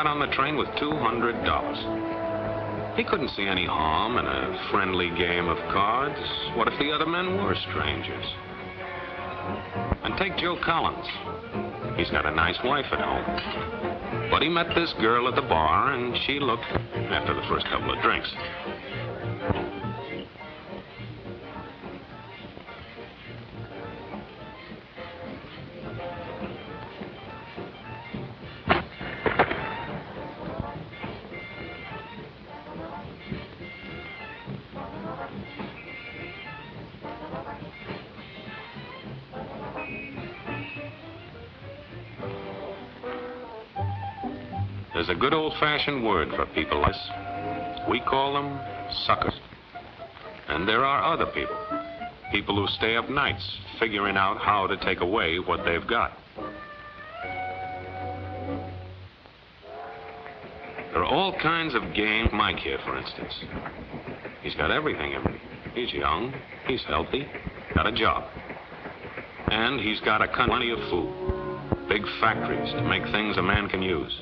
got on the train with $200. He couldn't see any harm in a friendly game of cards. What if the other men were strangers? And take Joe Collins. He's got a nice wife at home. But he met this girl at the bar, and she looked after the first couple of drinks. There's a good old-fashioned word for people like us. We call them suckers. And there are other people. People who stay up nights figuring out how to take away what they've got. There are all kinds of games. Mike here, for instance. He's got everything. He's young, he's healthy, got a job. And he's got plenty of food. Big factories to make things a man can use.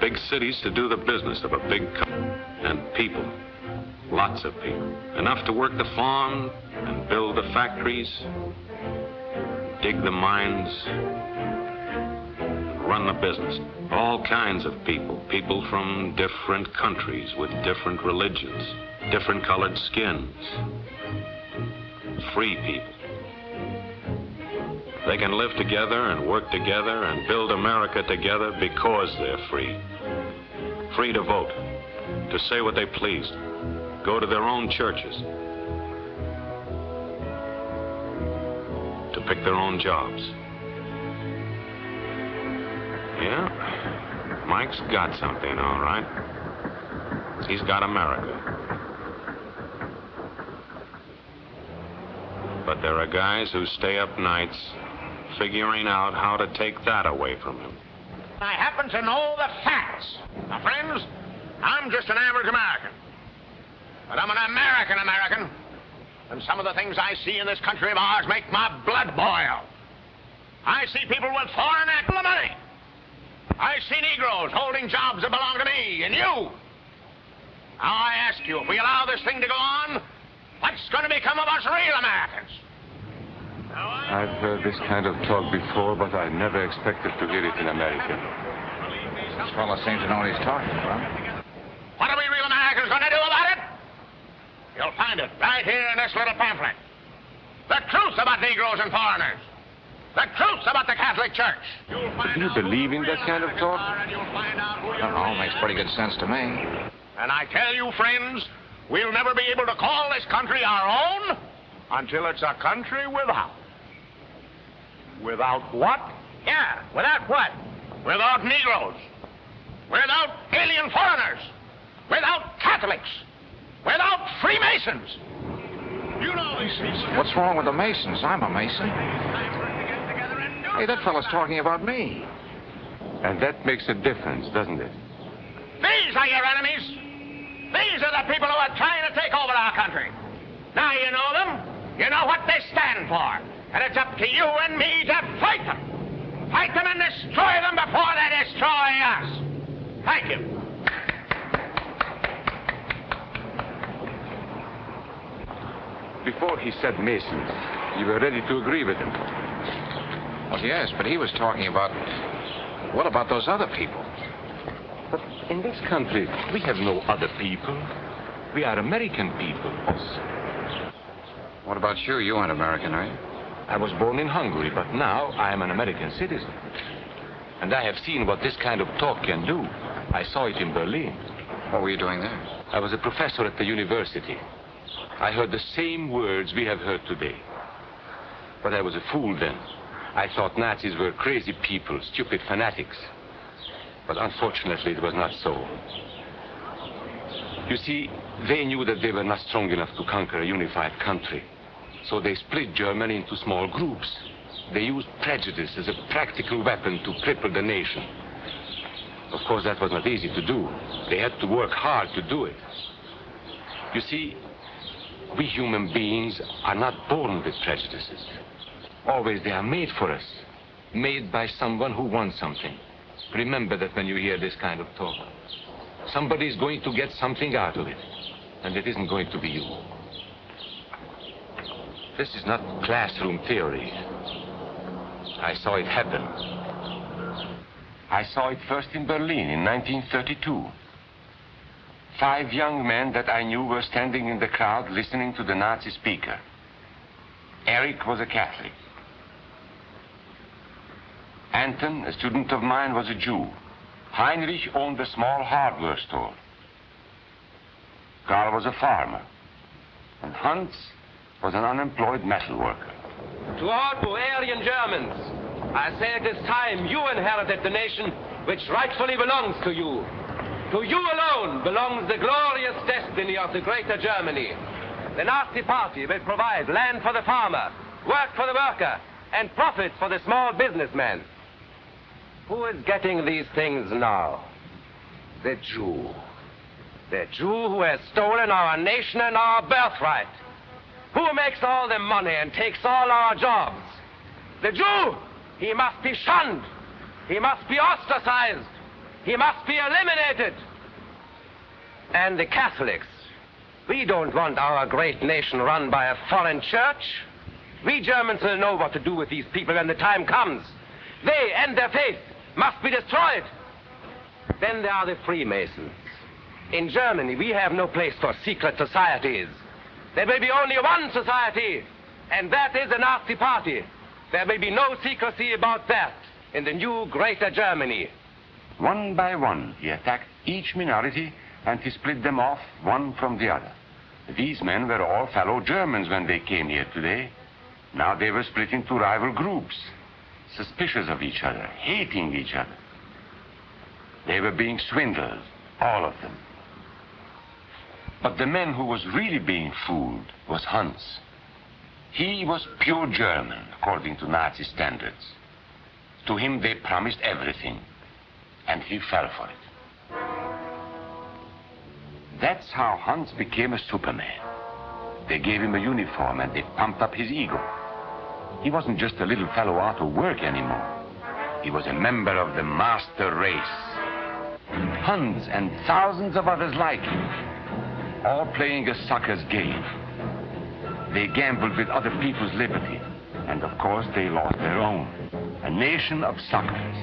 Big cities to do the business of a big company. And people. Lots of people. Enough to work the farm and build the factories, dig the mines, run the business. All kinds of people. People from different countries with different religions, different colored skins. Free people. They can live together and work together and build America together because they're free. Free to vote, to say what they please, go to their own churches, to pick their own jobs. Yeah, Mike's got something, all right. He's got America. But there are guys who stay up nights figuring out how to take that away from him. I happen to know the facts. Now, friends, I'm just an average American. But I'm an American. And some of the things I see in this country of ours make my blood boil. I see people with foreign national money. I see Negroes holding jobs that belong to me and you. Now, I ask you, if we allow this thing to go on, what's going to become of us real Americans? I've heard this kind of talk before, but I never expected to hear it in America. This fellow seems to know what he's talking about. What are we real Americans going to do about it? You'll find it right here in this little pamphlet. The truth about Negroes and foreigners. The truth about the Catholic Church. Do you believe in that kind of talk? I don't know, makes pretty good sense to me. And I tell you, friends, we'll never be able to call this country our own until it's a country without. Without what? Yeah, without what? Without Negroes. Without alien foreigners. Without Catholics. Without Freemasons. You know these people. What's wrong with the Masons? I'm a Mason. Hey, that fellow's talking about me. And that makes a difference, doesn't it? These are your enemies. These are the people who are trying to take over our country. Now you know them. You know what they stand for. And it's up to you and me to fight them. Fight them and destroy them before they destroy us. Thank you. Before he said Masons, you were ready to agree with him. Well, yes, but he was talking about... What about those other people? But in this country, we have no other people. We are American people. What about you? You aren't American, are you? I was born in Hungary, but now I am an American citizen. And I have seen what this kind of talk can do. I saw it in Berlin. What were you doing there? I was a professor at the university. I heard the same words we have heard today. But I was a fool then. I thought Nazis were crazy people, stupid fanatics. But unfortunately, it was not so. You see, they knew that they were not strong enough to conquer a unified country. So they split Germany into small groups. They used prejudice as a practical weapon to cripple the nation. Of course, that was not easy to do. They had to work hard to do it. You see, we human beings are not born with prejudices. Always they are made for us. Made by someone who wants something. Remember that when you hear this kind of talk. Somebody's going to get something out of it. And it isn't going to be you. This is not classroom theory. I saw it happen. I saw it first in Berlin in 1932. 5 young men that I knew were standing in the crowd listening to the Nazi speaker. Eric was a Catholic. Anton, a student of mine, was a Jew. Heinrich owned a small hardware store. Karl was a farmer. And Hans was an unemployed metal worker. To all Aryan Germans, I say it is time you inherited the nation which rightfully belongs to you. To you alone belongs the glorious destiny of the greater Germany. The Nazi Party will provide land for the farmer, work for the worker, and profits for the small businessman. Who is getting these things now? The Jew. The Jew who has stolen our nation and our birthright. Who makes all the money and takes all our jobs? The Jew! He must be shunned. He must be ostracized. He must be eliminated. And the Catholics. We don't want our great nation run by a foreign church. We Germans will know what to do with these people when the time comes. They and their faith must be destroyed. Then there are the Freemasons. In Germany, we have no place for secret societies. There may be only one society, and that is the Nazi Party. There may be no secrecy about that in the new Greater Germany. One by one, he attacked each minority and he split them off one from the other. These men were all fellow Germans when they came here today. Now they were split into rival groups, suspicious of each other, hating each other. They were being swindled, all of them. But the man who was really being fooled was Hans. He was pure German, according to Nazi standards. To him they promised everything, and he fell for it. That's how Hans became a Superman. They gave him a uniform and they pumped up his ego. He wasn't just a little fellow out of work anymore. He was a member of the master race. Hans and thousands of others like him, all playing a sucker's game. They gambled with other people's liberty, and of course they lost their own. A nation of suckers.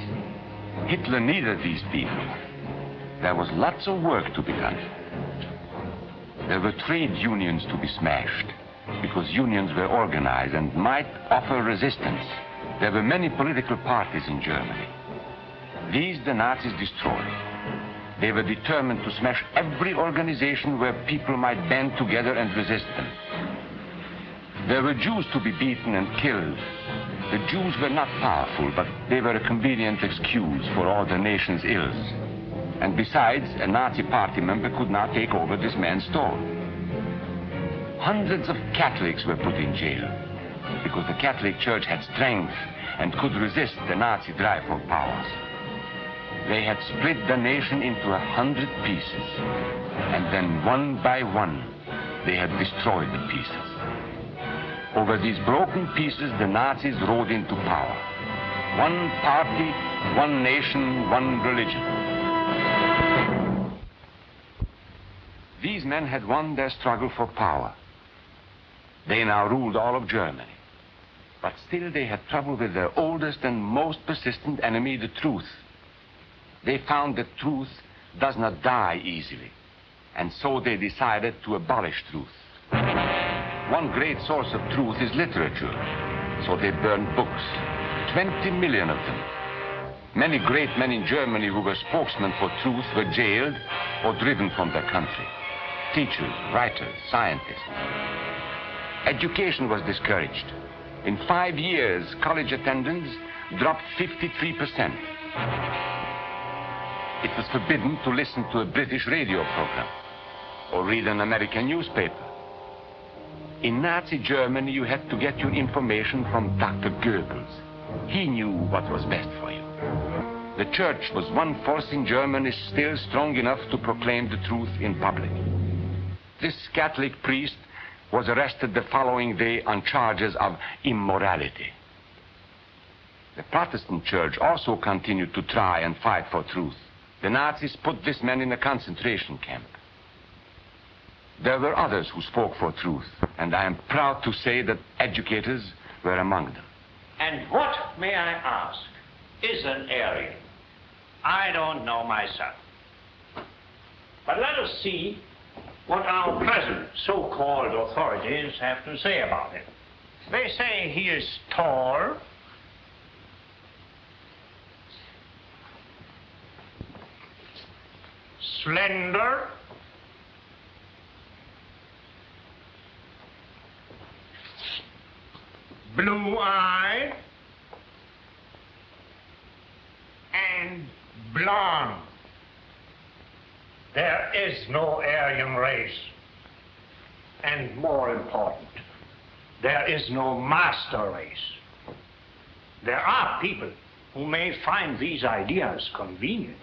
Hitler needed these people. There was lots of work to be done. There were trade unions to be smashed, because unions were organized and might offer resistance. There were many political parties in Germany. These the Nazis destroyed. They were determined to smash every organization where people might band together and resist them. There were Jews to be beaten and killed. The Jews were not powerful, but they were a convenient excuse for all the nation's ills. And besides, a Nazi party member could not take over this man's store. Hundreds of Catholics were put in jail because the Catholic Church had strength and could resist the Nazi drive for power. They had split the nation into 100 pieces, and then one by one, they had destroyed the pieces. Over these broken pieces, the Nazis rode into power. One party, one nation, one religion. These men had won their struggle for power. They now ruled all of Germany. But still they had trouble with their oldest and most persistent enemy, the truth. They found that truth does not die easily, and so they decided to abolish truth. One great source of truth is literature, so they burned books, 20 million of them. Many great men in Germany who were spokesmen for truth were jailed or driven from their country. Teachers, writers, scientists. Education was discouraged. In 5 years, college attendance dropped 53%. It was forbidden to listen to a British radio program or read an American newspaper. In Nazi Germany, you had to get your information from Dr. Goebbels. He knew what was best for you. The church was one force in Germany still strong enough to proclaim the truth in public. This Catholic priest was arrested the following day on charges of immorality. The Protestant church also continued to try and fight for truth. The Nazis put this man in a concentration camp. There were others who spoke for truth, and I am proud to say that educators were among them. And what, may I ask, is an Aryan? I don't know myself. But let us see what our present so-called authorities have to say about him. They say he is tall, slender, blue-eyed, and blonde. There is no Aryan race. And more important, there is no master race. There are people who may find these ideas convenient,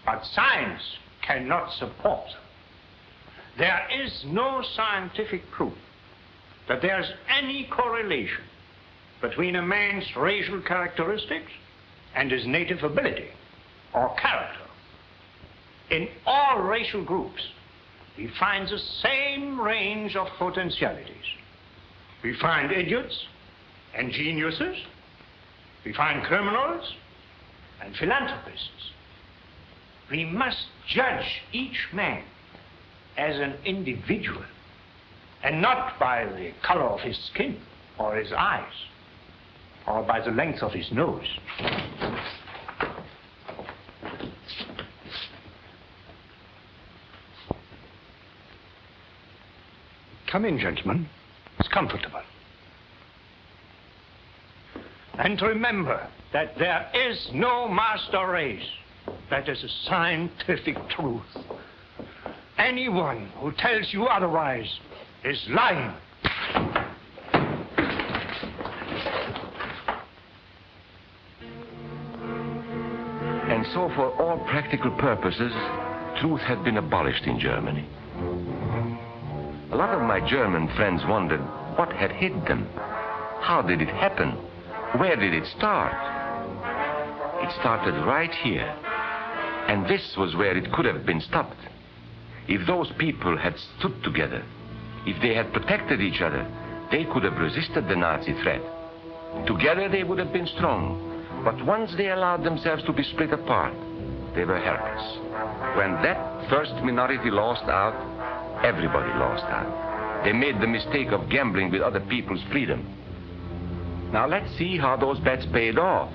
but science cannot support them. There is no scientific proof that there's any correlation between a man's racial characteristics and his native ability or character. In all racial groups, we find the same range of potentialities. We find idiots and geniuses. We find criminals and philanthropists. We must judge each man as an individual and not by the color of his skin or his eyes or by the length of his nose. Come in, gentlemen. It's comfortable. And remember that there is no master race. That is a scientific truth. Anyone who tells you otherwise is lying. And so for all practical purposes, truth had been abolished in Germany. A lot of my German friends wondered what had hit them. How did it happen? Where did it start? It started right here. And this was where it could have been stopped. If those people had stood together, if they had protected each other, they could have resisted the Nazi threat. Together they would have been strong. But once they allowed themselves to be split apart, they were helpless. When that first minority lost out, everybody lost out. They made the mistake of gambling with other people's freedom. Now let's see how those bets paid off.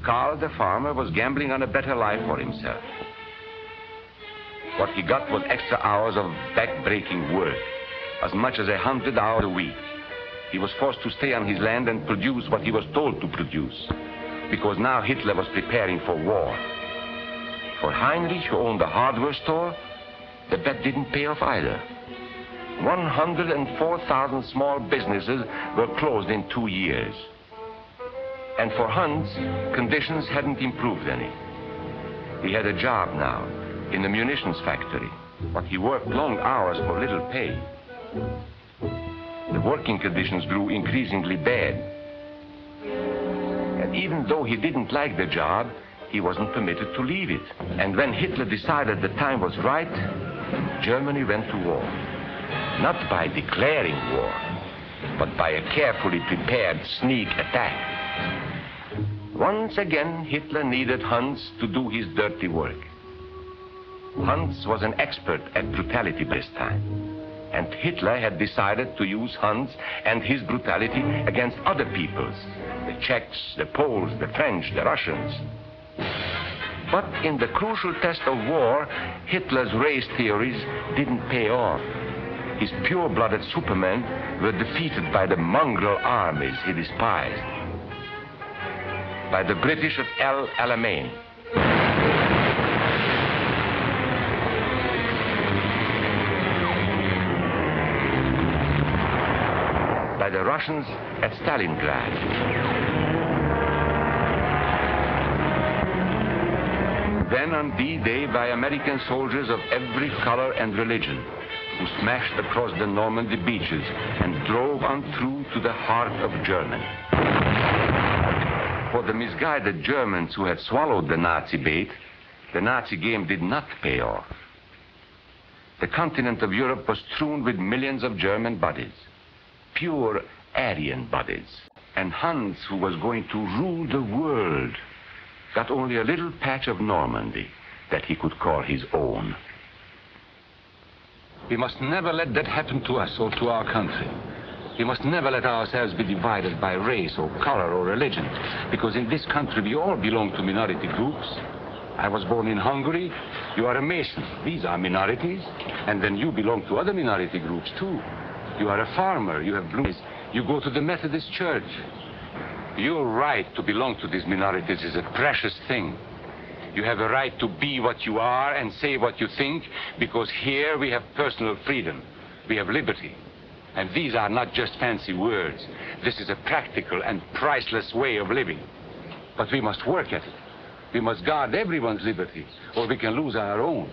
Karl the farmer was gambling on a better life for himself. What he got was extra hours of back-breaking work, as much as 100 hours a week. He was forced to stay on his land and produce what he was told to produce, because now Hitler was preparing for war. For Heinrich, who owned a hardware store, the bet didn't pay off either. 104,000 small businesses were closed in 2 years. And for Hans, conditions hadn't improved any. He had a job now in the munitions factory, but he worked long hours for little pay. The working conditions grew increasingly bad. And even though he didn't like the job, he wasn't permitted to leave it. And when Hitler decided the time was right, Germany went to war. Not by declaring war, but by a carefully prepared sneak attack. Once again, Hitler needed Hans to do his dirty work. Hans was an expert at brutality this time, and Hitler had decided to use Hans and his brutality against other peoples, the Czechs, the Poles, the French, the Russians. But in the crucial test of war, Hitler's race theories didn't pay off. His pure-blooded supermen were defeated by the mongrel armies he despised, by the British at El Alamein. By the Russians at Stalingrad. Then on D-Day by American soldiers of every color and religion, who smashed across the Normandy beaches and drove on through to the heart of Germany. For the misguided Germans who had swallowed the Nazi bait, the Nazi game did not pay off. The continent of Europe was strewn with millions of German bodies, pure Aryan bodies. And Hans, who was going to rule the world, got only a little patch of Normandy that he could call his own. We must never let that happen to us or to our country. We must never let ourselves be divided by race or color or religion, because in this country we all belong to minority groups. I was born in Hungary. You are a Mason. These are minorities. And then you belong to other minority groups too. You are a farmer. You have blue eyes. You go to the Methodist Church. Your right to belong to these minorities is a precious thing. You have a right to be what you are and say what you think, because here we have personal freedom. We have liberty. And these are not just fancy words. This is a practical and priceless way of living. But we must work at it. We must guard everyone's liberty, or we can lose our own.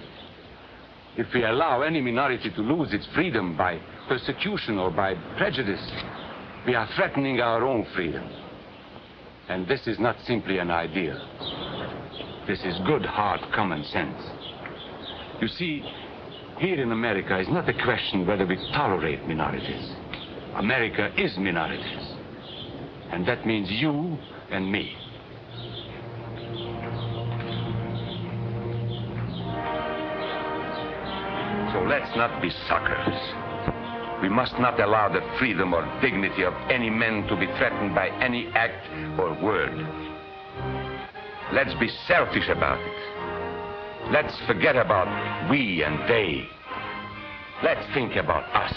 If we allow any minority to lose its freedom by persecution or by prejudice, we are threatening our own freedom. And this is not simply an idea. This is good, hard common sense. You see, here in America is not a question whether we tolerate minorities. America is minorities. And that means you and me. So let's not be suckers. We must not allow the freedom or dignity of any man to be threatened by any act or word. Let's be selfish about it. Let's forget about we and they. Let's think about us.